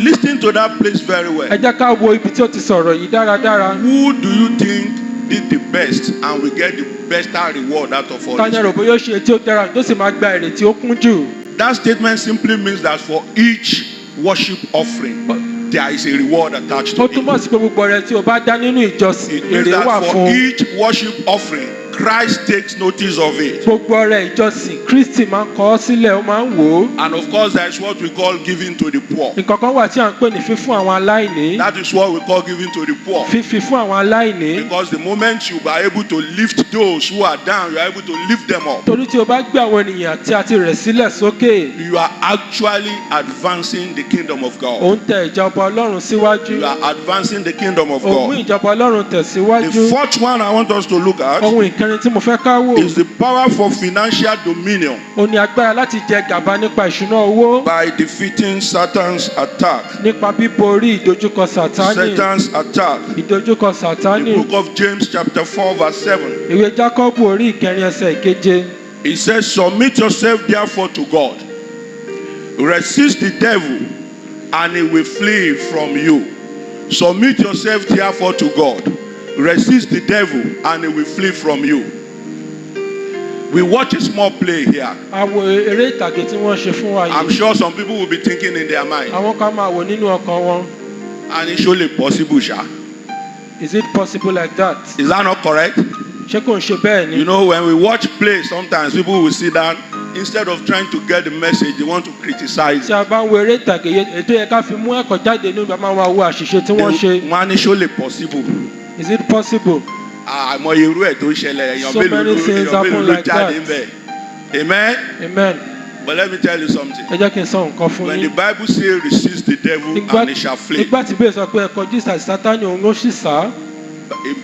listen to that place very ẹ well. jẹ́ ká wo ibi tí ó ti sọ̀rọ̀ yìí dáradára. Who do you think did the best and will get the best reward out of all tani this? rò bóyá ó ṣe tí ó dára tó sì máa gba èrè tí ó kún jù. That statement simply means that for each worship offering, there is a reward attached to ó túmọ̀ it. sí pé gbogbo ọrẹ tí o bá dá nínú ìjọsìn It means èrè wà that for fún. each worship offering, Christ takes notice of it. gbogbo ọrẹ ìjọsìn kristi máa ń kọ ọ́ sílẹ̀ ó máa ń wò ó. And of course, that is what we call giving to the poor. nǹkan kan wà tí à ń pè ní fífún àwọn aláìní. That is what we call giving to the poor. fífi fún àwọn aláìní. Because the moment you are able to lift those who are down, you are able to lift them up. torí tí o bá gbé àwọn ènìyàn tí a ti rẹ̀ sílẹ̀ sókè You are actually advancing the kingdom of ò God. ń tẹ ìjọba ọlọ́run síwájú. You are advancing the kingdom of ò ń mú God. ìjọba ọlọ́run The tẹ̀síwájú. fourth one I want us to look at ohun ìkẹrin tí mo fẹ́ ká wò is the power for financial dominion ó ní agbára láti jẹ gàba nípa ìṣúná owó by defeating Satan's attack. nípa bíborí ìdojúkọ sátánì. Satan's attack. ìdojúkọ The sátánì. book of James chapter 4 verse 7. ìwé jákọ́bù orí ìkẹrin ẹsẹ̀ ìkeje. It says, submit yourself therefore to God. Resist the devil and he will flee from you. Submit yourself therefore to God. Resist the devil and he will flee from you. We watch a small play here. a wo eré ìtàgé tí wọ́n ṣe fún wa I'm yìí. sure some people will be thinking in their mind, àwọn kan máa wò nínú ọkàn wọn. and it's surely possible, Sha. is it possible like that? Is that not correct? ṣé kò ń ṣe bẹ́ẹ̀ ni? You know, when we watch plays, sometimes people will sit down. Instead of trying to get the message, they want to criticize. tí a bá ń wo eré ìtàgé yẹn ètò yẹ ká fi mú ẹ̀kọ́ jáde nínú ìgbà máa wá wo àṣìṣe tí wọ́n ṣe. Wọ́n á ní surely possible. is it possible? Àmọye irú ẹ̀ tó ń ṣẹlẹ̀ èèyàn So many things happen like jáde that. ń bẹ̀. Amen. amen. But let me tell you something. ẹ jẹ́ kí n sọ nǹkan fún When the yín. Bible says resist the devil and he shall flee, nígbà tí bẹ́ẹ̀ sọ pé ẹ̀kọ́ jísà sátánì òun ló sì sá.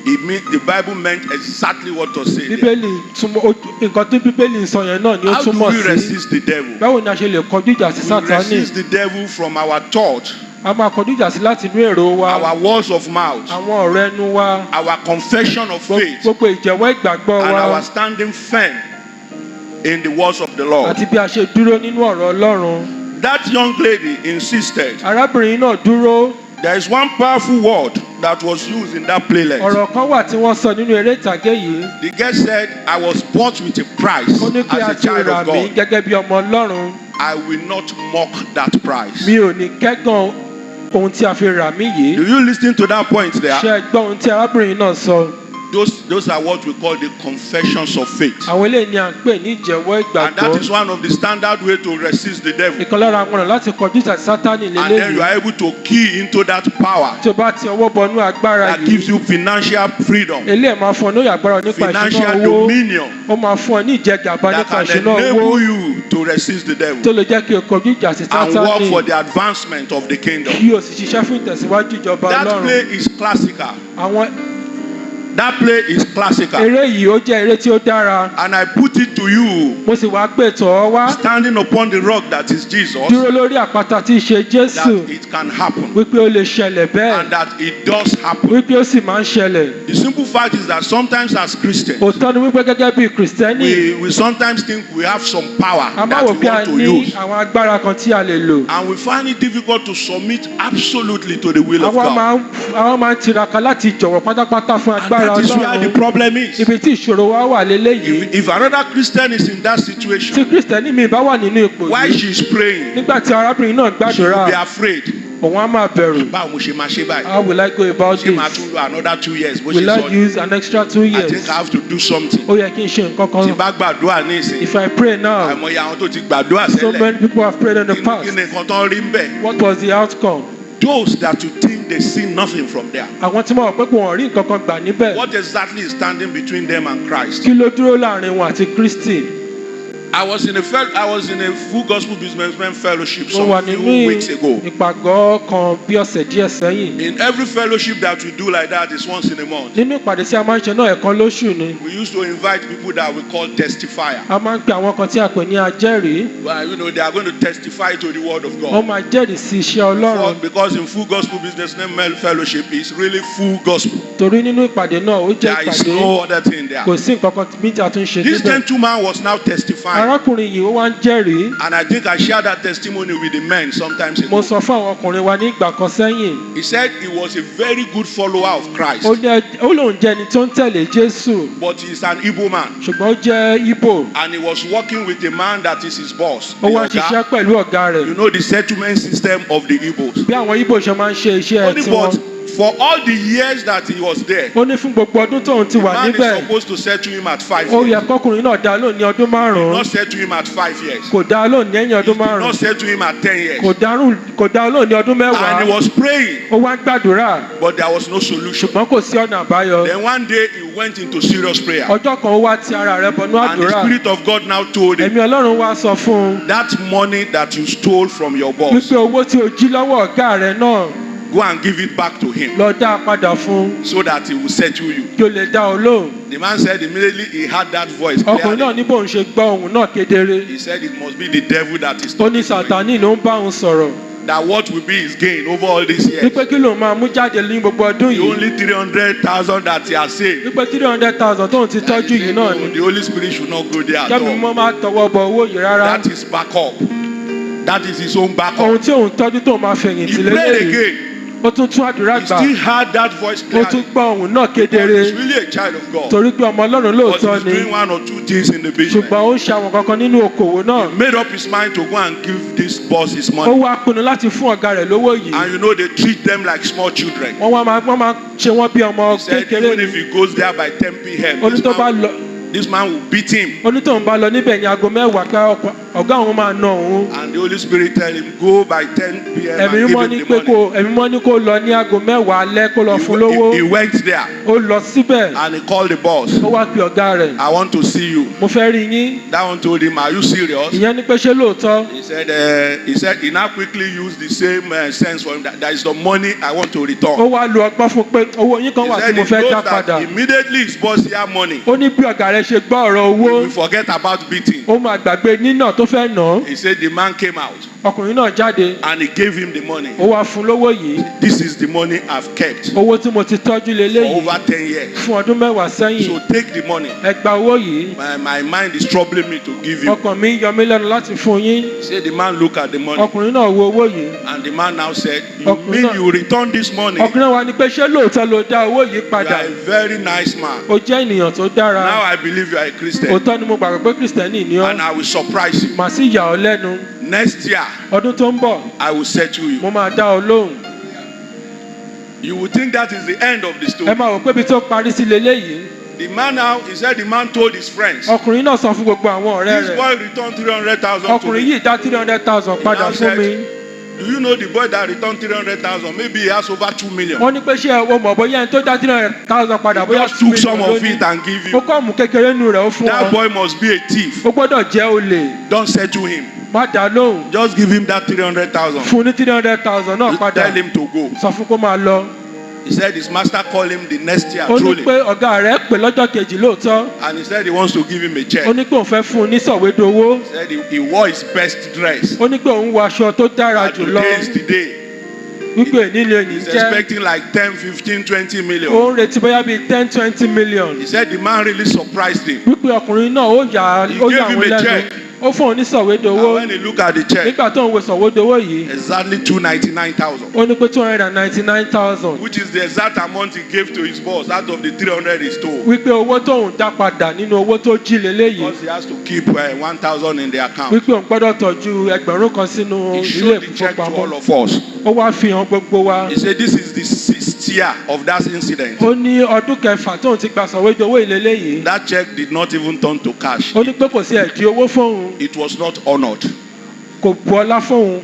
it means the Bible meant exactly what to say. There. bíbélì túmọ̀ nǹkan tí bíbélì sọ yẹn náà ni ó How do túmọ̀ we sí. resist the devil? báwo ni a ṣe lè kọjú ìjà sí We sátánì? resist the devil from our thought, a máa kọjú ìjà sí láti inú èrò wa. our words of mouth, àwọn ọ̀rọ̀ ẹnu wa. our confession of faith, gbogbo ìjẹ̀wọ́ ìgbàgbọ́ and wa. our standing firm in the words of the Lord. àti bí a ṣe dúró nínú ọ̀rọ̀ ọlọ́run. That young lady insisted. arábìnrin náà dúró. There is one powerful word that was used in that playlist. ọ̀rọ̀ kan wà tí wọ́n sọ nínú eré ìtàgé yìí. The girl said, I was bought with a price ó ní pé a as a ti child rà of mí God. gẹ́gẹ́ bí ọmọ ọlọ́run. I will not mock that price. mi ò ní kẹ́gàn ohun tí a fi rà mí yìí. Do you listen to that point ṣé there? ẹ gbọ́ ohun tí arábìnrin náà sọ? Those are what we call the confessions of faith. àwọn eléyìí ni à ń pè ní ìjẹ̀wọ́ And that is ìgbàgbọ́. one of the standard way to resist the devil. ìkan lára àwọn ọ̀nà láti kọjú ìjà sí sátánì And then you lélẹ́yìí. are able to key into that power tí o bá ti ọwọ́ bọnú agbára that gives yìí. you financial freedom, eléyìí máa fún ọ ní agbára nípa ìṣúná financial owó. dominion ó máa fún ọ ní ìjẹgàba that nípa can ìṣúná enable owó. you to resist the tó devil lè jẹ́ kí o kọjú ìjà sí and work for sátánì. the advancement of the kingdom. kí o sì ṣiṣẹ́ fún ìtẹ̀síwájú ìjọba That ọlọ́run. play is classical. àwọn That play is classical. eré yìí ó jẹ́ eré tí ó dára. And I put it to you, mo sì wá pè tọ́ ọ wá. standing upon the rock that is Jesus, dúró lórí àpáta tí í ṣe that jésù. it can happen wípé ó lè ṣẹlẹ̀ and bẹ́ẹ̀. that it does happen. wípé ó sì máa ń ṣẹlẹ̀. The simple fact is that sometimes as Christians, òótọ́ ni wípé gẹ́gẹ́ bí kìrìsìtẹ́nì. we sometimes think we have some power a máa that wò we pé a want to ní use. àwọn agbára kan tí a lè lò. And we find it difficult to submit absolutely to the will of àwọn God. máa ń tiraka láti jọ̀wọ́ pátápátá fún And agbára that is where the ọlọ́run. problem is. ibi tí ìṣòro wa wà léléyìí. If another Christian is in that tí situation, kìrìsìtẹ́nì mi bá wà nínú ipò while yìí. she is praying, nígbà tí arábìnrin náà she will be gbàdúrà afraid. òun á máa bẹ̀rù. Báwo mo ṣe máa ṣe báyìí? how will I go about Ṣé màá this? tún lo another 2 years? Bó ṣe will I sọ use an extra 2 I years? think I have to do something. ó yẹ kí n ṣe nǹkan Tí kan. bá gbàdúrà ní ìsìn, if I pray now, àìmọye àwọn tó ti gbàdúrà so sẹ́lẹ̀. many people have prayed in the Kí past. ni nǹkan tó ń rí ń bẹ̀? what was the outcome? Those that you think they see nothing from there. àwọn tí wọ́n rò pé kò wọ́n rí nǹkan kan gbà níbẹ̀. What exactly is standing between them and Christ? kí ló dúró láàrin wọn àti Kristi? I was in a full gospel businessman fellowship mo wà some nínú few weeks ago. ìpàgọ́ kan bí ọ̀sẹ̀ díẹ̀ sẹ́yìn. In every fellowship that we do like that is once in a month. nínú ìpàdé tí a máa ń ṣe náà ẹ̀kan lóṣù ni. We used to invite people that we call testifier. a máa ń pe àwọn kan tí a pè ní ajẹ́rìí. Well, they are going to testify to the word of wọ́n God. máa jẹ́rìí sí iṣẹ́ Ọlọ́run. Because in full gospel businessman fellowship is really full gospel. torí nínú ìpàdé náà ó jẹ́ There is ìpàdé no other thing there. kò sí nǹkan kan bí tí a tún ṣe This níbẹ̀. gentleman was now testifying. arákùnrin yìí ó wá ń jẹ́rìí. And I think I shared that testimony with the men sometimes mo ago. sọ fún àwọn ọkùnrin wa ní ìgbà kan sẹ́yìn. He said he was a very good follower of Christ. ó lóun jẹ́ ẹni tó ń tẹ̀lé Jésù But he's an Igbo man. ṣùgbọ́n ó jẹ́ Ìgbò. And he was working with a man that is his boss. ó wá The ṣiṣẹ́ Oga. pẹ̀lú ọ̀gá You rẹ̀. know the settlement system of the Igbos. bí àwọn Ìgbò ṣe máa ń ṣe iṣẹ́ Only tiwọn. but for all the years that he was there, ó ní fún gbogbo ọdún tóun ti the wà man níbẹ̀. is supposed to settle him at 5 ó yẹ years. kọkùnrin náà dá lóun ní ọdún márùn-ún. Not settle him at 5 years. kò dá lóun ní ẹ̀yìn He ọdún did márùn-ún. not settle him at 10 years. kò dá lóun ní ọdún And he mẹ́wàá. was praying, ó wá ń gbàdúrà but there was no solution. ṣùgbọ́n kò sí ọ̀nà àbáyọ. Then one day he went into serious prayer. ọjọ́ kan ó wá ti ara rẹ̀ bọnú And the àdúrà. Spirit of God now told him, ẹ̀mí Ọlọ́run wá sọ fún un that money that you stole from your boss, wípé owó tí o jí lọ́wọ́ ọ̀gá rẹ̀ náà go and give it back to him lọ dá a padà fún un so that he will settle you. kí o lè dá ọ lóhùn. The man said immediately he heard that voice ọkùnrin náà clearly. ní bóun ṣe gbọ́ ohùn náà kedere. He said it must be the devil that is ó ní talking to him. Sàtánì ló ń bá òun sọ̀rọ̀ That what will be his gain over all these years. wípé kí lòun máa mú jáde ní gbogbo ọdún The yìí only 300,000 that he has saved. wípé 300,000 tóun ti That tọ́jú he yìí said, náà no, ni the Holy Spirit should not go there at kẹ́mi all. mọ́ máa tọwọ́ bọ owó yìí rárá. That is backup. That is his own ohun backup. tí òun tọ́jú tóun máa fẹ̀yìntì He prayed lélẹ́yìí. again. ó tún tún àdúrà He gbà. still heard that voice ó tún clearly. gbọ́ ohùn náà But kedere he's really a child of God. torí pé ọmọ Ọlọ́run But lóòótọ́ he's ni doing one or two things in the business. ṣùgbọ́n ó ń ṣe àwọn kankan nínú okòwò náà. He made up his mind to go and give this boss his ó money. wá pinnu láti fún ọ̀gá rẹ̀ lówó yìí. And you know they treat them like small children. wọ́n máa ṣe wọ́n bí ọmọ He said kékeré even ni. if he goes there by 10 p.m. ó ní tó bá lọ this man will beat him. ó ní tóun bá lọ níbẹ̀ ní aago mẹ́wàá ká ọ̀gá òun máa na òun. And the Holy Spirit tell him go by 10 p.m. and ẹ̀mí give mímọ́ him ní the pé money. ẹ̀mí mímọ́ ní kó lọ ní aago mẹ́wàá alẹ́ kó lọ fún lówó. He went there ó lọ síbẹ̀ and he called the boss. ó wá pe ọ̀gá rẹ̀. I want to see you. mo fẹ́ rí yín. That one told him, are you serious? ìyẹn ní pé ṣé lóòótọ́. He said he now quickly used the same sense for him that there is the money I want to ó return. wá lu ọgbọ́n fún pé owó yín kan He wà tí said mo he fẹ́ knows dá that padà. immediately his boss hear money. ó ní bí ọ̀gá rẹ̀ ṣe gbọ́ ọ̀rọ̀ owó He will forget about beating. ó máa gbàgbé nínà tó fẹ́ nà án. He said the man came out ọkùnrin náà jáde and he gave him the money. ó wá fún lówó yìí. This is the money I've kept for owó tí mo ti tọ́jú leléyìí over 10 years. fún ọdún mẹ́wàá So sẹ́yìn. take the money. ẹ gba owó yìí. My mind is troubling me to give you. ọkàn mi yọ mí lẹ́nu láti fún yín. Say the man look at the money ọkùnrin náà wo owó yìí. and the man now said, you Ọkùnrin mean náà- you return this money? You ọkùnrin náà wá ní pé ṣé lóòótọ́ ló dá owó yìí padà. are a very nice man. ó jẹ́ ènìyàn tó Now dára. I believe you are a Christian òótọ́ ni mo gbàgbọ́ pé kìrìsìtẹ́nì ni ọ́. and I will surprise you. màá sì yà ọ́ lẹ́nu. Next year ọdún tó ń bọ̀ I will settle you. mo máa dá ọ lóhùn. You will think that is the end of the ẹ story. máa wò pé ibi tó parí sí leléyìí. The man now, he said the man told his friends, ọkùnrin náà sọ fún gbogbo àwọn ọ̀rẹ́ this rẹ̀. boy returned 300,000 to ọkùnrin me. yìí dá 300,000 padà now fún said, mi. Do you know the boy that returned 300,000? Maybe he has over 2 million. wọ́n ní pé ṣé o mọ̀ bóyá ẹni tó dá 300,000 padà He bóyá just took some of it lónìí. and give ó you. kọ́ mú kékeré nù rẹ̀ ó fún That ọ. boy must be a thief. ó gbọ́dọ̀ jẹ́ olè. Don't settle him. má dá lóhùn. Just give him that 300,000. fún ní 300,000 náà padà. Tell him to go. sọ fún kó máa lọ. He said his master called him the next year, ó ní truly. pé ọ̀gá rẹ̀ pè lọ́jọ́ kejì lóòótọ́. And he said he wants to give him a check. ó ní pé òun fẹ́ fún un ní sọ̀wédowó. He said he wore his best dress. ó ní pé òun wọ aṣọ tó dára And jù lọ. today is the day. wípé nílé òní He's jẹ́. expecting like 10, 15, 20 million. ó ń retí bóyá bíi 10-20 million. He said the man really surprised him. wípé ọkùnrin náà ó yà He ó yà gave him wọ́n a lẹ́nu. check. ó fún òun ní And sọ̀wédowó. when he looked at the check, nígbà tó ń wo sọ̀wédowó yìí. exactly 299,000, ó ní pé 299,000. which is the exact amount he gave to his boss out of the 300 he stole. wípé owó tóun dá padà nínú owó tó jí leléyìí. Because he has to keep 1,000 in the account. wípé òun gbọ́dọ̀ tọ́jú ẹgbẹ̀rún kan sínú He ilé showed the check to all ìfowópamọ́. of us. ó wá fi hàn gbogbo wa. He said this is the 6th year of that incident. ó ní ọdún kẹfà tóun ti gba sọ̀wédowó ìleléyìí. That check did not even turn to cash. ó ní pé kò sí ẹ̀dí owó fóun. It was not honored. kò bu ọlá fóun.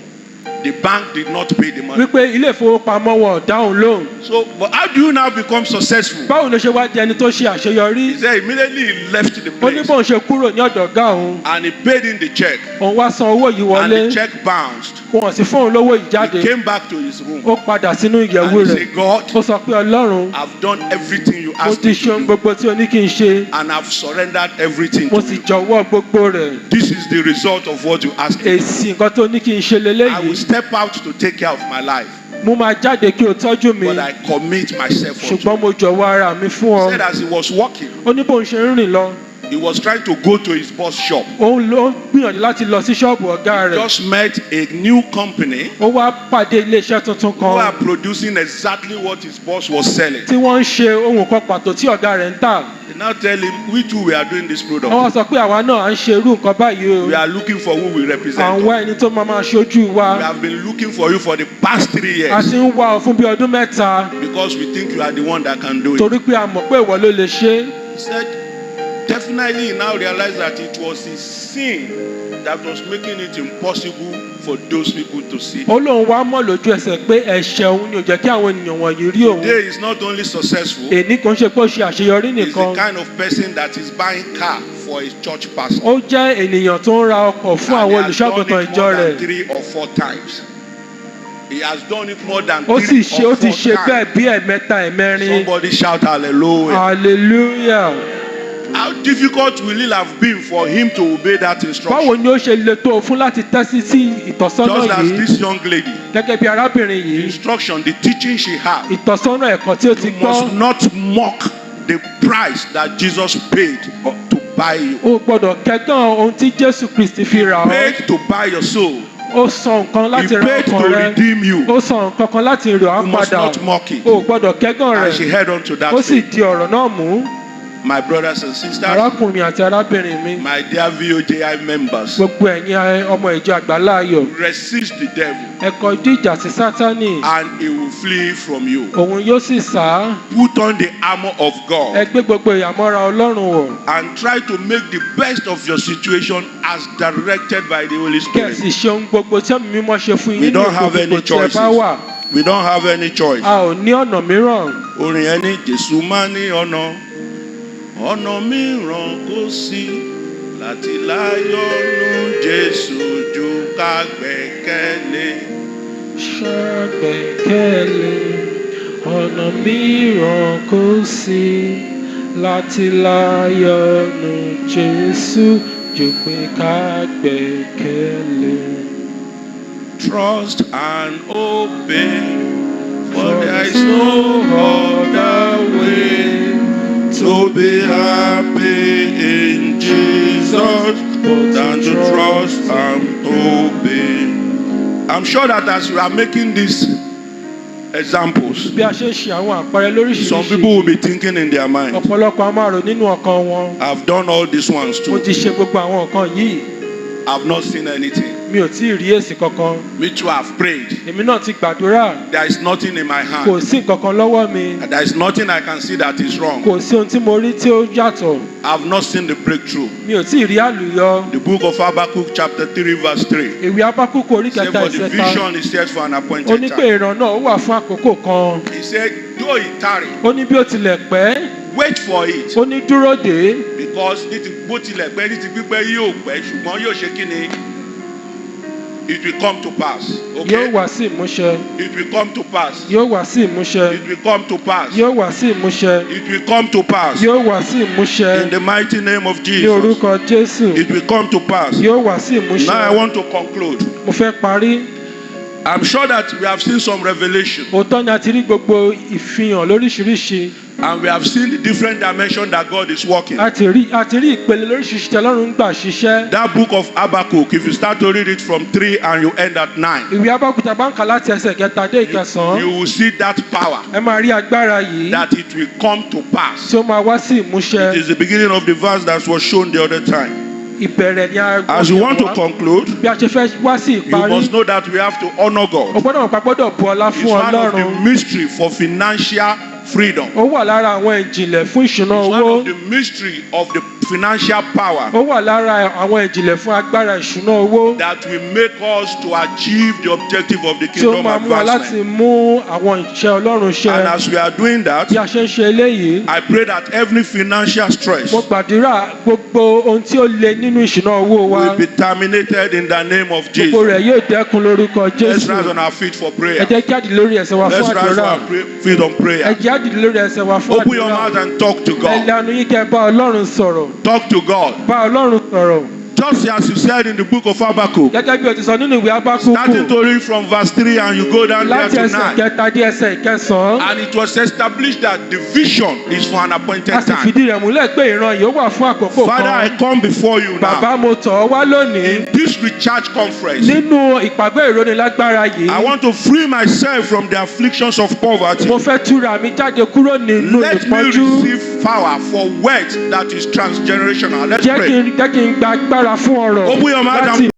The bank did not pay the money. wípé ilé ìfowópamọ́ wọn ò dáhùn lóhùn. So, but how do you now become successful? báwo ló ṣe wá di ẹni tó ṣe àṣeyọrí? He said immediately he left the ó ní place bóun ṣe kúrò ní ọ̀dọ̀ ọ̀gá òun and he paid in the check òun wá san owó yìí and wọlé the check bounced. wọn ò sì fún òun lówó yìí jáde. He came back to his room ó padà sínú and ìyẹ̀wò he rẹ̀. said, God, ó sọ pé ọlọ́run I've done everything you mo asked ti me ṣe ohun to do gbogbo tí o ní kí n ṣe and I've surrendered everything mo to sì you. jọ̀wọ́ gbogbo rẹ̀. This is the result of what you asked me. èsì nǹkan tó ní kí n ṣe I will leléyìí. step out to take care of my life, mo máa jáde kí o tọ́jú mi but I commit myself unto ṣùgbọ́n you. mo jọ̀wọ́ ara mi fún He said ọ. as he was walking, ó ní bóun ṣe ń rìn lọ he was trying to go to his boss shop. òun ló ń gbìyànjú láti lọ sí ṣọ́ọ̀bù ọ̀gá rẹ̀. Just met a new company ó wá pàdé iléeṣẹ́ tuntun who are kan producing exactly what his boss was selling. tí wọ́n ń ṣe ohun kan pàtó tí ọ̀gá rẹ̀ ń tà. They now tell him, we too we are doing this wọ́n wá product. sọ pé àwa náà à ń ṣe irú nǹkan báyìí o. We are looking for who will à represent ń wá us. ẹni tó máa ṣojú wa. We have been looking for you for the past 3 a years ti ń wá ọ fún bí ọdún mẹ́ta because we think you are the one that can do it. torí pé a mọ̀ pé ìwọ ló lè ṣe é. He said, definitely he now realized that it was his sin that was making it impossible for those people to see. ó lóun wá mọ̀ lójú ẹsẹ̀ pé ẹ̀ṣẹ̀ òun ni ò jẹ́ kí àwọn ènìyàn wọ̀nyí rí òun. Today is not only successful, èní kan ṣe pé ó ṣe àṣeyọrí he's the nìkan. kind of person that is buying car for his church pastor. ó jẹ́ ènìyàn tó ń ra ọkọ̀ fún And àwọn he has done olùṣọ́àgùntàn it ìjọ more than rẹ̀. 3 or 4 times. He has done it more than ó 3 sì or ó ti 4 ṣe bẹ́ẹ̀ times. bí ẹ̀mẹ́ta ẹ̀mẹ́rin. Somebody shout hallelujah. hallelujah. How difficult will it have been for him to obey that báwo instruction? ni ó ṣe le tó fún láti tẹ́sí sí ìtọ́sọ́nà Just as yìí this young lady, gẹ́gẹ́ bí arábìnrin the yìí instruction, the teaching she had, ìtọ́sọ́nà ẹ̀kọ́ tí ó ti you gbọ́. must not mock the price that Jesus paid to buy you. o gbọ́dọ̀ kẹ́gàn ohun tí Jésù Kristi fi rà ọ́. Paid to buy your soul. ó san nǹkan He láti ra paid to ọkàn rẹ. redeem you. ó san nǹkan kan láti rà You á must padà. not mock it. o gbọ́dọ̀ kẹ́gàn And she rẹ̀. held on to that ó sì faith. di ọ̀rọ̀ náà mú. My brothers and sisters, arákùnrin àti arábìnrin mi my dear VOJI members, gbogbo ẹ̀yin ọmọ ìjọ àgbáláyọ̀ resist the devil ẹ kọjú ìjà sí Sátánì and he will flee from you. òun yóò sì sá. Put on the armor of ẹ God gbé gbogbo ìyàmọ́ra Ọlọ́run wọ̀ and try to make the best of your situation as directed by the Holy kí ẹ Spirit. sì ṣe ohun gbogbo tí Ẹ̀mí Mímọ́ ṣe fún We yín nínú don't have any gbogbo tí ẹ bá wà. We don't have any choice. a ò ní ọ̀nà mìíràn. Orin ẹni Jésù máa ní ọ̀nà mìíràn kò sí láti láyọ̀nù Jésù ju ká gbẹ́kẹ̀lé. ṣàgbẹ́kẹ̀lé ọ̀nà mìíràn kò sí láti láyọ̀nù Jésù jù pé ká gbẹ́kẹ̀lé. Trust and obey, for there is no other way to be happy in Jesus than to trust and obey. I'm sure that as you are making these examples, bí a ṣe ń ṣe àwọn àpẹẹrẹ some lóríṣiríṣi people will be thinking in their mind, ọ̀pọ̀lọpọ̀ a máa rò nínú ọkàn wọn. I've done all these ones mo too. ti ṣe gbogbo àwọn nǹkan yìí I've not seen anything. mi ò tí ì rí èsì kankan. Me too, I've prayed. èmi náà ti gbàdúrà There is nothing in my kò hand. sí nǹkan kan lọ́wọ́ mi. There is nothing I can see that is wrong. kò sí ohun tí mo rí tí ó yàtọ̀. I've not seen the breakthrough. mi ò tí ì rí àlùyọ. The book of Habakkuk chapter 3 verse 3. ìwé Ábákúkù orí Say, kẹta for the ìṣẹ̀ta vision is set for an ó appointed ní pé time. ìran náà ó wà fún àkókò kan. He said, though it tarry, ó ní bí ó tilẹ̀ pẹ́ wait for it. ó ní dúró dè é Because bó tilẹ̀ pẹ́ ní ti pípẹ́ yóò pẹ́ ṣùgbọ́n yóò ṣe kí ni? It will come to pass. yóò Okay? wá sí ìmúṣẹ It will come to pass. yóò wá sí ìmúṣẹ It will come to pass. yóò wá sí ìmúṣẹ It will come to pass. yóò wá sí ìmúṣẹ In the mighty name of ní Jesus. orúkọ Jésù It will come to pass. yóò wá sí Now I ìmúṣẹ. want to conclude. mo fẹ́ parí. I'm sure that we have seen some revelation òótọ́ ni a ti rí gbogbo ìfihàn lóríṣiríṣi. and we have seen the different dimension that God is working. a ti rí ìpele lóríṣiríṣi tí Ọlọ́run ń gbà ṣiṣẹ́. That book of Habakkuk, if you start to read it from 3 and you end at 9, ìwé Ábákúta bá ń kà láti ẹsẹ̀ kẹta dé ìkẹsàn-án. you will see that power ẹ máa rí agbára yìí that it will come to pass. tí ó máa wá sí It ìmúṣẹ. is the beginning of the verse that was shown the other time. ìbẹ̀rẹ̀ ni a As you want to conclude, bí a ṣe fẹ́ wá sí you ìparí. must know that we have to honor o God. gbọ́dọ̀ mọ̀ pé a gbọ́dọ̀ bu ọlá It's fún one of the Ọlọ́run. mystery for financial freedom. ó wà lára àwọn ìjìnlẹ̀ fún ìṣúná It's one owó. of the mystery of the financial power ó wà lára àwọn ìjìnlẹ̀ fún agbára ìṣúná owó that will make us to achieve the objective of the tí ó kingdom máa mú wa láti advancement. mú àwọn ìṣe Ọlọ́run ṣẹ. And as we are doing that, Bí a ṣe ń ṣe eléyìí, I pray that every financial stress mo gbàdúrà gbogbo ohun tí ó le nínú ìṣúná owó wa will be terminated in the name of gbogbo Jesus. rẹ̀ yóò dẹ́kun lórúkọ Let's Jésù. rise on our feet for Ẹ prayer. jẹ́ kí á dìde lórí ẹsẹ̀ wa Let's fún rise on àdúrà. our feet on Ẹ prayer. jẹ́ á dìde lórí ẹsẹ̀ wa fún Open your àdúrà. mouth and talk to Ẹ God. lanu yín kẹ́ bá Ọlọ́run sọ̀rọ̀. Talk to God. Bá Ọlọ́run sọ̀rọ̀. Just as you said in the book of Habakkuk, Gẹ́gẹ́ bí o ti sọ nínú ìwé starting Ábákúkù to read from verse 3 and you go down there láti to ẹsẹ̀ 9. kẹta dé ẹsẹ̀ ìkẹsàn-án. And it was established that the vision is for an appointed A sì time. fìdí rẹ̀ múlẹ̀ pé ìran yìí ó wà fún àkókò Father, I kan. come before you now. Bàbá mo tọ̀ ọ́ wá lónìí In this recharge conference, nínú ìpàgọ́ ìrónilágbára yìí. I want to free myself from the afflictions of poverty. Mo fẹ́ túra mi jáde kúrò nínú Let me ìpọ́njú. receive power for wealth that is transgenerational. Let's Jẹ́ pray. kí n gba agbára fún ọrọ̀ Open your mouth and láti